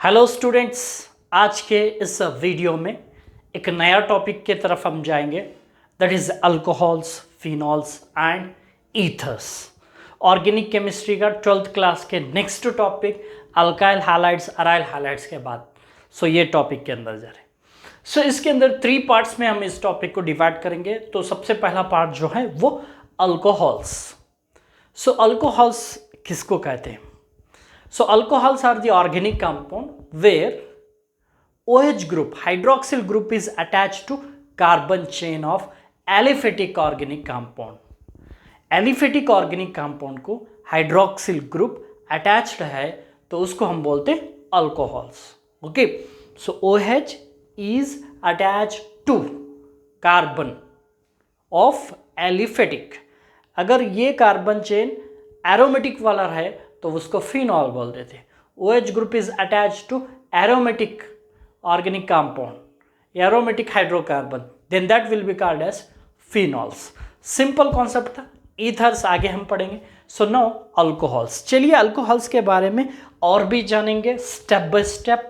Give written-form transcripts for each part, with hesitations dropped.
Hello students, आज के इस वीडियो में एक नया टॉपिक की तरफ हम जाएंगे, that is alcohols, phenols and ethers. Organic chemistry का 12th क्लास के next topic alkyl halides, aryl halides के बाद ये टॉपिक के अंदर जा रहे हैं। इसके अंदर 3 पार्ट्स में हम इस टॉपिक को डिवाइड करेंगे। तो सबसे पहला पार्ट जो है वो अल्कोहल्स। अल्कोहल्स किसको कहते हैं? Alcohols are the organic compound where OH group, hydroxyl group is attached to carbon chain of aliphatic organic compound. Aliphatic organic compound को hydroxyl group attached है तो उसको हम बोलते हैं alcohols. Okay, so OH is attached to carbon of aliphatic. अगर ये carbon chain aromatic वाला है तो उसको फिनॉल बोल देते हैं। OH group is attach to aromatic organic compound, aromatic hydrocarbon, then that will be called as phenols. Simple concept था। ईथर्स आगे हम पढ़ेंगे। So now alcohols. चलिए अल्कोहल्स के बारे में और भी जानेंगे स्टेप बाय स्टेप।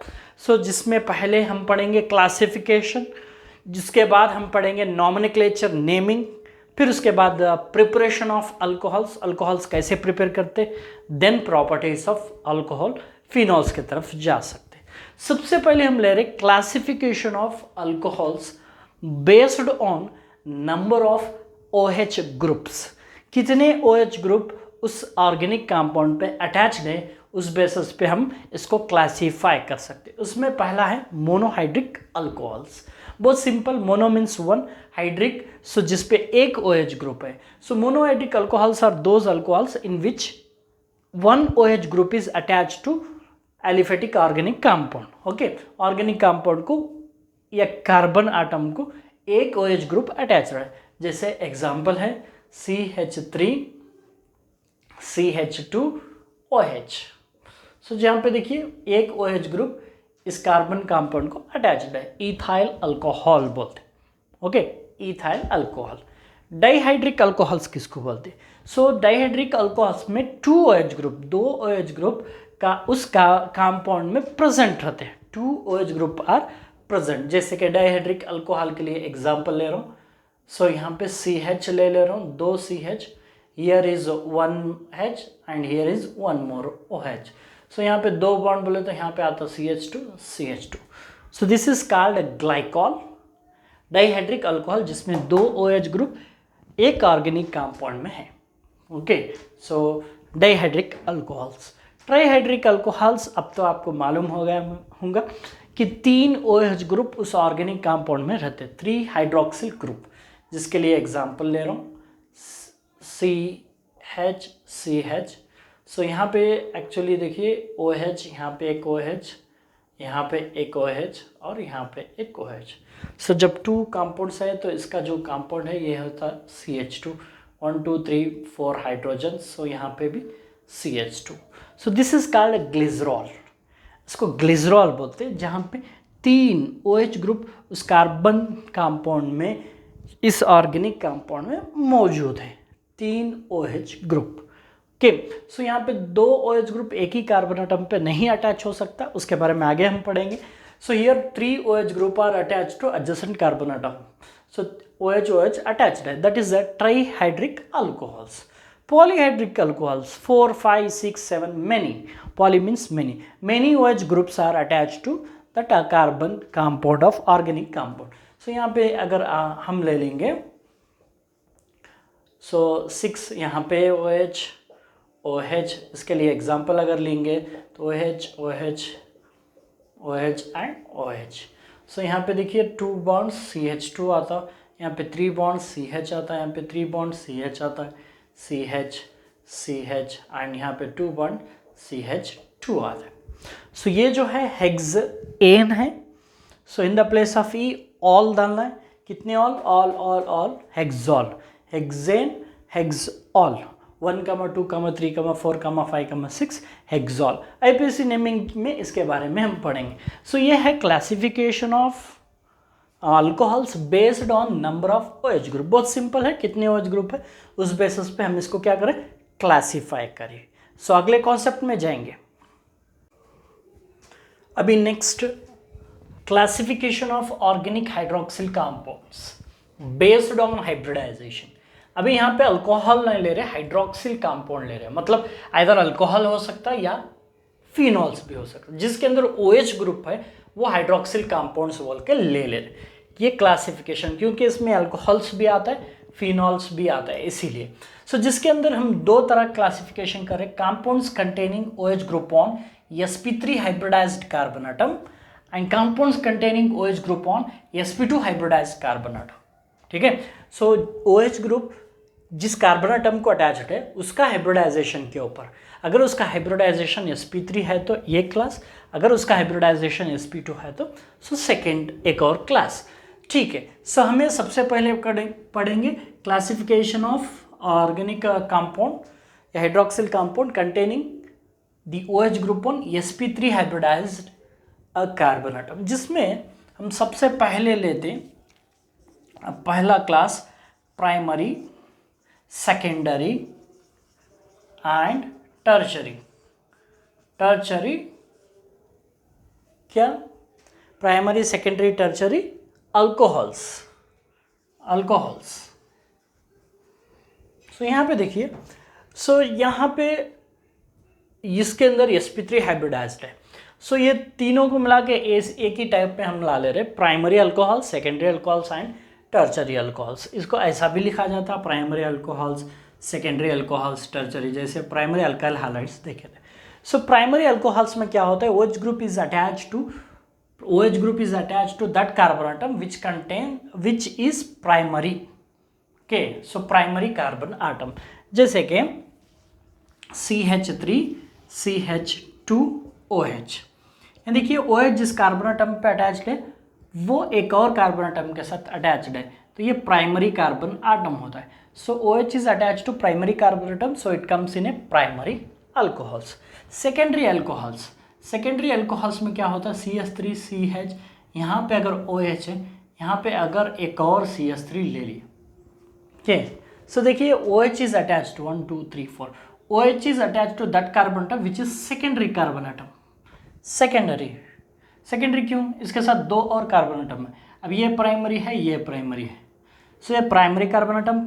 जिसमें पहले हम पढ़ेंगे क्लासिफिकेशन, जिसके बाद हम पढ़ेंगे नॉमेनक्लेचर, नेमिंग, फिर उसके बाद प्रिपरेशन ऑफ अल्कोहल्स, अल्कोहल्स कैसे प्रिपेयर करते, then properties of alcohol, phenols की तरफ जा सकते। सबसे पहले हम ले रहे classification of alcohols based on number of OH groups. कितने OH ग्रुप उस ऑर्गेनिक कंपाउंड पे अटैच्ड है, उस बेसिस पे हम इसको क्लासीफाई कर सकते। उसमें पहला है मोनोहाइड्रिक अल्कोहल्स। बहुत simple, mono means one, hydric जिसपे एक OH ग्रुप है। Monohydric alcohols are those alcohols in which one OH group is attach to aliphatic organic compound. Okay, organic compound को या कार्बन आटम को एक OH ग्रुप अटैच है। जैसे example है CH3 CH2OH। जहाँ पे देखिए एक OH ग्रुप इस कार्बन कंपाउंड को अटैच्ड है, इथाइल अल्कोहल बोलते हैं। Okay, ethyl alcohol. Dihydric alcohols किसको बोलते हैं? डाइहाइड्रिक अल्कोहल्स में 2 OH ग्रुप, 2 OH ग्रुप का उस कंपाउंड में प्रेजेंट रहते हैं। 2 OH ग्रुप आर प्रेजेंट। जैसे कि डाइहाइड्रिक अल्कोहल के लिए एग्जांपल ले रहा हूँ। यहाँ पे CH ले रहा हूँ, 2 CH, here is 1 H and here is 1 more OH। यहाँ पे 2 बॉन्ड बोले तो यहाँ पे आता CH2 CH2। This is called glycol, dihydric alcohol, जिसमें 2 OH ग्रुप एक ऑर्गेनिक कंपाउंड में है। Okay, dihydric alcohols. Trihydric alcohols, अब तो आपको मालूम हो गया होगा कि 3 OH ग्रुप उस ऑर्गेनिक कंपाउंड में रहते, 3 हाइड्रोक्सिल ग्रुप। जिसके लिए एग्जांपल ले रहा हूँ CH CH। यहाँ पे एक्चुअली देखिए OH, यहाँ पे एक OH, यहाँ पे एक OH और यहाँ पे एक OH। जब 2 कंपाउंड्स है तो इसका जो कंपाउंड है ये होता है CH2, 1 2 3 4 हाइड्रोजन। यहाँ पे भी CH2। This is called glycerol. इसको ग्लिसरॉल बोलते हैं, जहाँ पे 3 OH ग्रुप उस कार्बन कंपाउंड में, इस ऑर्गेनिक कंपाउंड में मौजूद है, 3 OH ग्रुप। ओके, यहाँ पे 2 OH ग्रुप एक ही कार्बन आटम पे नहीं अटैच हो सकता, उसके बारे में आगे हम पढ़ेंगे। Here 3 OH group are attach to adjacent carbon atom. OH attached है, that is a trihydric alcohols. Polyhydric alcohols 4 5 6 7, many. Poly means many, many OH groups are attach to the carbon compound of organic compound. यहाँ पे अगर हम ले लेंगे 6 यहाँ पे OH, इसके लिए एग्जांपल अगर लेंगे तो OH एंड OH। यहाँ पे देखिए 2 बॉन्ड्स CH2 आता, यहाँ पे 3 बॉन्ड्स CH आता है, यहाँ पे 3 बॉन्ड्स CH आता है, CH एंड यहाँ पे 2 बॉन्ड CH2 आता है। ये जो है हेक्सेन है। In the place of E all डालना है। कितने ऑल? हेक्सॉल, हेक्सेन, हेक्सॉल। 1, 2, 3, 4, 5, 6 हेक्सॉल। IPSC नेमिंग में इसके बारे में हम पढ़ेंगे। ये है classification of alcohols based on number of OH group. बहुत सिंपल है, कितने OH ग्रुप है उस बेसिस पे हम इसको क्या करें, क्लासीफाई करें। अगले कॉन्सेप्ट में जाएंगे। अभी next, classification of organic hydroxyl compounds based on hybridisation. अभी यहाँ पे अल्कोहल नहीं ले रहे, हाइड्रोक्सिल कंपाउंड ले रहे हैं, मतलब आइदर अल्कोहल हो सकता है या फिनॉल्स भी हो सकता है, जिसके अंदर OH ग्रुप है वो हाइड्रोक्सिल कंपाउंड्स बोल के ले रहे। ये क्लासिफिकेशन, क्योंकि इसमें अल्कोहल्स भी आता है, फिनॉल्स भी आता है, इसीलिए। सो जिसके अंदर हम दो तरह क्लासिफिकेशन करें, compounds containing OH group on sp3 hybridised carbon atom and compounds containing OH group on sp2 hybridised carbon atom. ठीक है, सो OH ग्रुप जिस कार्बन एटम को अटैच्ड है उसका हाइब्रिडाइजेशन के ऊपर, अगर उसका हाइब्रिडाइजेशन sp3 है तो ये क्लास, अगर उसका हाइब्रिडाइजेशन sp2 है तो सेकेंड एक और क्लास। ठीक है, सो हमें सबसे पहले पढ़ेंगे क्लासिफिकेशन ऑफ ऑर्गेनिक कंपाउंड या hydroxyl compound containing the OH group on sp3 hybridised carbon atom, जिसमें हम सबसे पहले लेते हैं पहला class primary, secondary and tertiary. Tertiary क्या? Primary, secondary, tertiary alcohols. So यहाँ पे देखिए, सो यहाँ पे इसके अंदर sp3 हाइब्रिडाइज्ड है। सो ये तीनों को मिला के एक ही टाइप पे हम ला ले रहे, primary alcohol, secondary alcohols and tertiary alcohols. इसको ऐसा भी लिखा जाता है, primary alcohols, secondary alcohols, tertiary, जैसे प्राइमरी अल्काइल हैलाइड्स देखे थे। सो प्राइमरी अल्कोहल्स में क्या होता है, OH group is attached to that carbon atom which is primary. Okay, so primary carbon atom जैसे कि CH3 CH2OH। देखिए OH जिस कार्बन एटम पे अटैच्ड है वो एक और कार्बन एटम के साथ अटैच्ड है, तो ये प्राइमरी कार्बन एटम होता है। So OH is attached to primary carbon atom, so it comes in a primary alcohols. Secondary alcohols में क्या होता है, CH3 CH, यहाँ पे अगर OH है, यहाँ पे अगर एक और CH3 ले लिए। ओके, सो देखिए OH is attached 1 2 3 4, OH is attached to that carbon atom which is secondary carbon atom. Secondary क्यों? इसके साथ दो और कार्बन एटम है, अब ये प्राइमरी है, ये प्राइमरी है, सो ये primary carbon atom,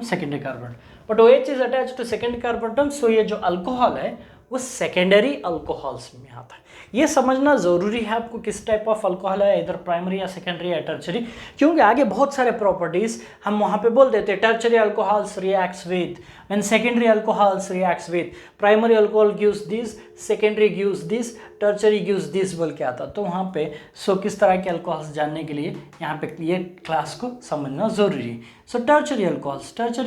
secondary carbon, but OH is attached to secondary carbon atom, so ये जो अल्कोहल है वो सेकेंडरी अल्कोहल्स में आता है। ये समझना ज़रूरी है आपको किस टाइप ऑफ अल्कोहल है, इधर प्राइमरी या सेकेंडरी या टर्शरी, क्योंकि आगे बहुत सारे प्रॉपर्टीज़ हम वहाँ पे बोल देते हैं, tertiary alcohols reacts with and secondary alcohols reacts with, primary alcohol gives this, secondary gives this, tertiary gives this बोल के आता। तो वहाँ पे सो किस तरह के अल्कोहल्स जानने के लिए यहाँ पे ये क्लास को समझना ज़रूरी है। सो टर्शरी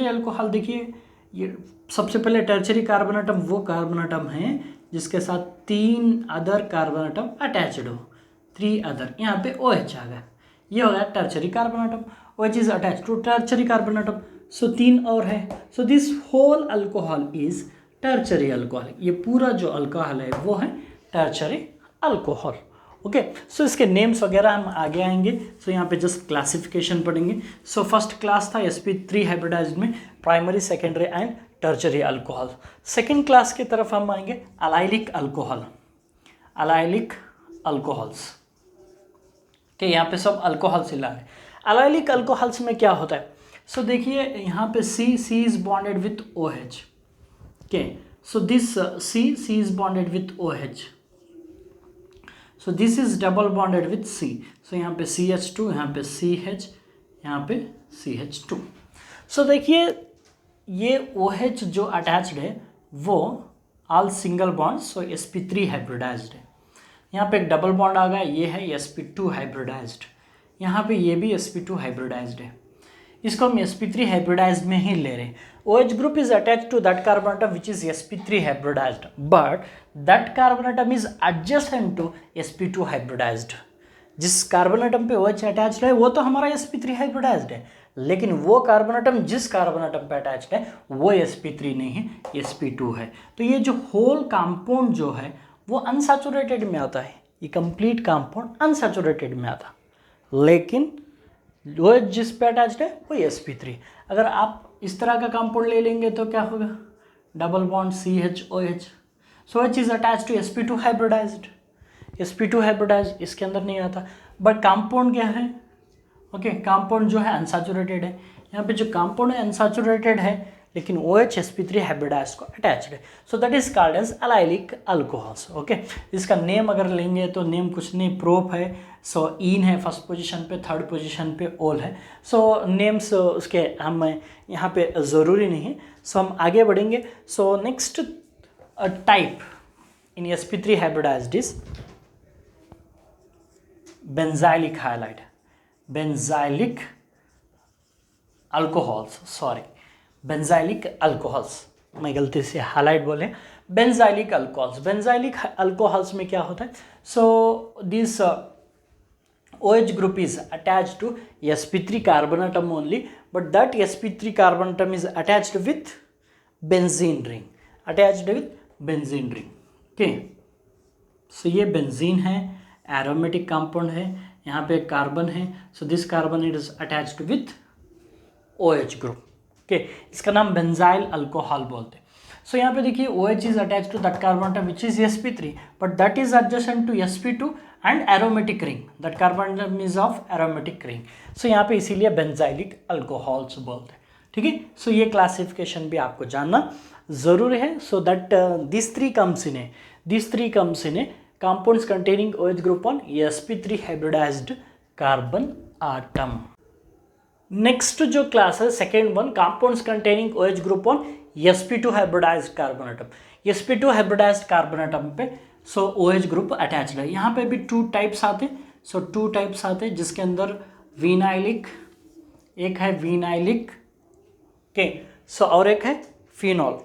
अल्कोहल देखिए, ये सबसे पहले टर्शरी कार्बन एटम वो कार्बन एटम है जिसके साथ 3 अदर कार्बन एटम अटैच्ड हो, 3 अदर, यहाँ पे OH आ गया, ये हो गया tertiary carbon atom, OH is attached to tertiary carbon atom, so 3 और है, so this whole alcohol is tertiary alcohol. ये पूरा जो अल्कोहल है वो है टर्शरी अल्कोहल। ओके, सो इसके नेम्स वगैरह हम आगे आएंगे, सो यहाँ पे जस्ट क्लासिफिकेशन पढ़ेंगे। सो फर्स्ट क्लास था sp3 हाइब्रिडाइज्ड में primary, secondary and tertiary alcohol. Second class की तरफ हम आएंगे अलाइलिक अल्कोहल्स। ठीक, यहाँ पे सब अल्कोहल्स ही ला रहे। अलाइलिक अल्कोहल्स में क्या होता है, सो देखिए यहाँ पे C is bonded with OH। Okay, so this C is bonded with OH, so this is double bonded with C, सो यहाँ पे CH2, यहाँ पे CH, यहाँ पे CH2। सो देखिए ये OH जो अटैच्ड है वो ऑल सिंगल बॉन्ड, सो sp3 हाइब्रिडाइज्ड है। यहाँ पे एक डबल बॉन्ड आ गया, ये है sp2 हाइब्रिडाइज्ड, यहाँ पे ये भी sp2 हाइब्रिडाइज्ड है, इसको हम sp3 हाइब्रिडाइज्ड में ही ले रहे हैं। OH group is attached to that carbon atom which is sp3 hybridised, but that carbon atom is adjacent to sp2 hybridised. जिस कार्बन एटम पे OH अटैच्ड है वो तो हमारा sp3 हाइब्रिडाइज्ड है, लेकिन वो कार्बन एटम जिस कार्बन एटम पे अटैच्ड है वो sp3 नहीं है, sp2 है। तो ये जो होल कंपाउंड जो है वो अनसैचुरेटेड में आता है, ये कंप्लीट कंपाउंड अनसैचुरेटेड में आता, लेकिन OH जिस पे अटैच्ड है वो sp3। अगर आप इस तरह का कंपाउंड ले लेंगे तो क्या होगा, double bond CH OH, so OH is attached to sp2 hybridised, sp2 hybridised इसके अंदर नहीं आता। बट कंपाउंड क्या है, ओके, कंपाउंड जो है अनसैचुरेटेड है। यहाँ पे जो कंपाउंड है अनसैचुरेटेड है, लेकिन OH sp3 हाइब्रिडाइज्ड को अटैच्ड है, so that is called as allylic alcohols. Okay, इसका नेम अगर लेंगे तो नेम कुछ नहीं, प्रोप है, सो इन है फर्स्ट पोजीशन पे, थर्ड पोजीशन पे ओल है। सो नेम्स उसके हम यहाँ पे ज़रूरी नहीं है, सो हम आगे बढ़ेंगे। So next type in sp3 hybridised is benzylic halide, benzylic alcohols, sorry benzylic alcohols, मैं गलती से हाइलाइट बोले, बेंजाइलिक अल्कोहल्स। बेंजाइलिक अल्कोहल्स में क्या होता है, so this OH group is attached to sp3 carbon atom only, but that sp3 carbon atom is attached with benzene ring, attached with benzene ring। okay, so ये benzene है, aromatic compound है, यहाँ पे carbon है, so this carbon it is attached with OH group. Okay, इसका नाम benzyl alcohol बोलते हैं। सो यहाँ पे देखिए OH is attached to that carbon atom which is sp3, but that is adjacent to sp2 and aromatic ring, that carbon atom is of aromatic ring. So यहाँ पे इसीलिए बेंजाइलिक अल्कोहल्स बोलते हैं। ठीक है, सो ये क्लासिफिकेशन भी आपको जानना जरूरी है, so that this three comes in A compounds containing OH group on sp3 hybridized carbon atom। Next जो क्लास है second one, compounds containing OH group on sp2 hybridised carbon atom. sp2 hybridised carbon atom पे सो OH group attached है। यहाँ पे भी two types आते हैं, सो two types आते हैं जिसके अंदर विनाइलिक, एक है विनाइलिक के, सो और एक है फिनॉल,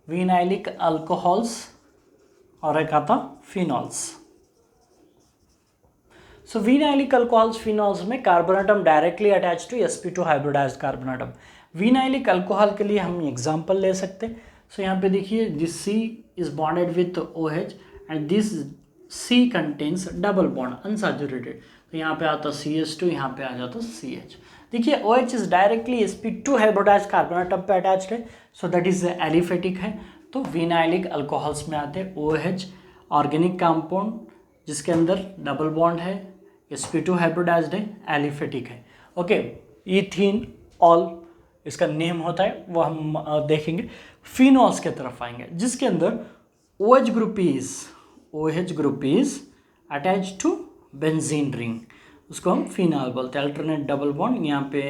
विनाइलिक अल्कोहल्स और एक आता फिनॉल्स। सो विनाइलिक अल्कोहल्स फिनॉल्स में carbon atom directly attach to sp2 hybridised carbon atom. Vinylic alcohol के लिए हम एग्जांपल ले सकते हैं। सो यहाँ पे देखिए this C is bonded with OH and this C contains double bond unsaturated, तो यहाँ पे आता CH2, यहाँ पे आ जाता CH। देखिए OH is directly sp2 hybridised carbon atom पे अटैच्ड है, सो दैट इज एलिफेटिक है। तो विनाइलिक अल्कोहल्स में आते हैं OH ऑर्गेनिक कंपाउंड जिसके अंदर डबल बॉन्ड है, sp2 हाइब्रिडाइज्ड है, एलिफेटिक है। ओके, इथीन ऑल इसका नेम होता है, वो हम देखेंगे। फिनॉल्स के तरफ आएंगे जिसके अंदर OH group is attach to benzene ring, उसको हम फिनॉल बोलते हैं। अल्टरनेट डबल बॉन्ड, यहाँ पे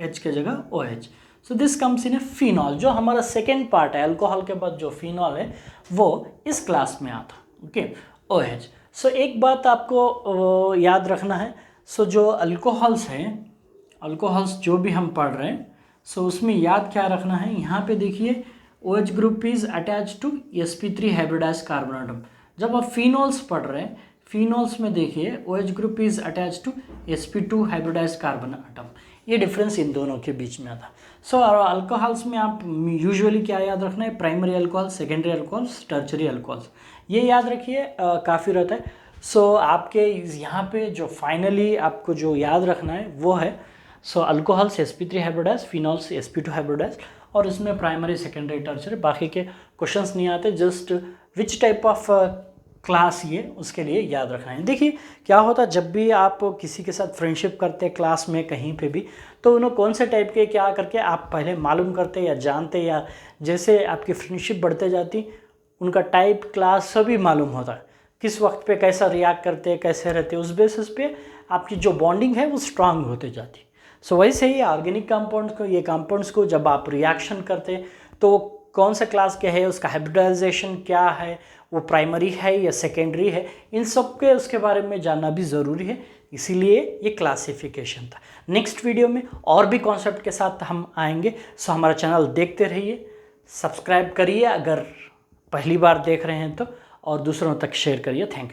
H के जगह OH, so this comes in A phenol. जो हमारा सेकेंड पार्ट है अल्कोहल के बाद जो फिनॉल है वो इस क्लास में आता। Okay, OH। सो एक बात आपको याद रखना है, सो जो अल्कोहल्स हैं, अल्कोहल्स जो भी हम पढ़ रहे हैं, सो उसमें याद क्या रखना है, यहाँ पे देखिए OH group is attach to sp3 hybridised carbon atom. जब आप फिनॉल्स पढ़ रहे हैं, फिनॉल्स में देखिए OH group is attach to sp2 hybridised carbon atom, ये डिफरेंस इन दोनों के बीच में आता। सो अल्कोहल्स में आप यूजुअली क्या याद रखना है, primary alcohol, secondary alcohols, tertiary alcohols, ये याद रखिए, काफ़ी रहता है। सो आपके यहाँ पे जो फाइनली आपको जो याद रखना है वो है, so alcohols sp3 hybridise, phenols sp2 hybridise, और इसमें प्राइमरी सेकेंडरी टर्चरी, बाकी के क्वेश्चंस नहीं आते, just which type of class ये उसके लिए याद रखना है। देखिए क्या होता है, जब भी आप किसी के साथ फ्रेंडशिप करते हैं क्लास में कहीं पे भी, तो उन्हें कौन से टाइप के क्या करके आप पहले मालूम करते या जानते, या जैसे आपकी फ्रेंडशिप बढ़ते जाती उनका टाइप, क्लास सभी मालूम होता है, किस वक्त पे कैसा रिएक्ट करते हैं, कैसे रहते हैं, उस बेसिस पे आपकी जो बॉन्डिंग है वो स्ट्रांग होते जाती। सो वैसे ही ऑर्गेनिक कंपाउंड्स को, ये कंपाउंड्स को जब आप रिएक्शन करते हैं तो कौन सा क्लास के है, उसका हाइब्रिडाइजेशन क्या है, वो प्राइमरी है या सेकेंडरी है, इन सब के उसके बारे में जानना भी ज़रूरी है, इसीलिए ये क्लासिफिकेशन था। नेक्स्ट वीडियो में और भी कॉन्सेप्ट के साथ हम आएंगे। सो हमारा चैनल देखते रहिए, सब्सक्राइब करिए अगर पहली बार देख रहे हैं तो, और दूसरों तक शेयर करिए। Thank you.